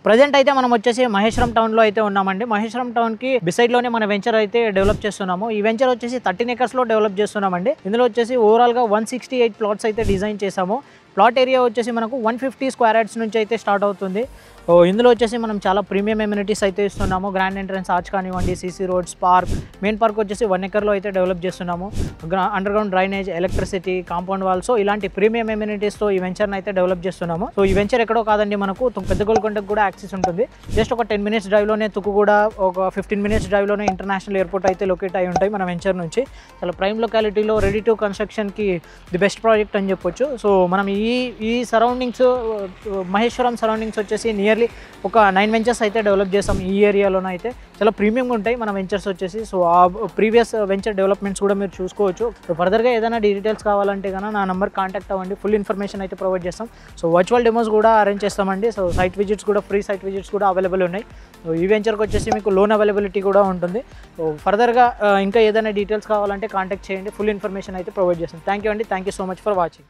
Present అయితే మనం వచ్చేసి మహేశ్వరం టౌన్లో అయితే ఉన్నామండి. మహేశ్వరం టౌన్కి బిసైడ్లోనే మన వెంచర్ అయితే డెవలప్ చేస్తున్నాము. ఈ వెంచర్ వచ్చేసి 13 acres లో డెవలప్ చేస్తున్నామండి. ఇందులో వచ్చేసి ఓవరాల్గా 168 ప్లాట్స్ అయితే డిజైన్ చేసాము. ప్లాట్ ఏరియా వచ్చేసి మనకు 150 స్క్వేర్ యార్డ్స్ నుంచి అయితే స్టార్ట్ అవుతుంది. ఇందులో వచ్చేసి మనం చాలా ప్రీమియం ఎమ్యూనిటీస్ అయితే ఇస్తున్నాము. గ్రాండ్ ఎంట్రన్స్ ఆర్చ్ కానివ్వండి, CC roads, park, main park వచ్చేసి 1 acre అయితే డెవలప్ చేస్తున్నాము. Underground drainage, electricity, compound walls, ఇలాంటి ప్రీమియం ఎమ్యూనిటీస్తో ఈ వెంచర్ని అయితే డెవలప్ చేస్తున్నాము. సో ఈ వెంచర్ ఎక్కడో కాదండి, మనకు పెద్ద గోల్కొండకు కూడా యాక్సెస్ ఉంటుంది. జస్ట్ ఒక 10 minutes డ్రైవ్లోనే తుక్కుగూడ, ఒక 15 minutes డ్రైవ్లోనే ఇంటర్నేషనల్ ఎయిర్పోర్ట్ అయితే లొకేట్ అయి ఉంటాయి మన వెంచర్ నుంచి. చాలా ప్రైమ్ లొకాలిటీలో రెడీ టు కన్స్ట్రక్షన్కి ది బెస్ట్ ప్రాజెక్ట్ అని చెప్పొచ్చు. సో మనం ఈ సరౌండింగ్స్, మహేశ్వరం సరౌండింగ్స్ వచ్చేసి నియర్లీ ఒక 9 వెంచర్స్ అయితే డెవలప్ చేస్తాం. ఈ ఏరియాలోనే అయితే చాలా ప్రీమియంగా ఉంటాయి మన వెంచర్స్ వచ్చేసి. సో ఆ ప్రీవియస్ వెంచర్ డెవలప్మెంట్స్ కూడా మీరు చూసుకోవచ్చు. సో ఫర్దర్గా ఏదైనా డీటెయిల్స్ కావాలంటే కన్నా నా నెంబర్ కాంటాక్ట్ అవ్వండి. ఫుల్ ఇన్ఫర్మేషన్ అయితే ప్రొవైడ్ చేస్తాం. సో వర్చువల్ డెమోస్ కూడా అరేంజ్ చేస్తామండి. సో సైట్ విజిట్స్ కూడా, ఫ్రీ సైట్ విజిట్స్ కూడా అవైలబుల్ ఉన్నాయి. సో ఈ వెంచర్కి వచ్చేసి మీకు లోన్ అవైలబిలిటీ కూడా ఉంటుంది. సో ఫర్దర్గా ఇంకా ఏదైనా డీటెయిల్స్ కావాలంటే కాంటాక్ట్ చేయండి. ఫుల్ ఇన్ఫర్మేషన్ అయితే ప్రొవైడ్ చేస్తాం. థ్యాంక్ యూ అండి. Thank you so much for watching.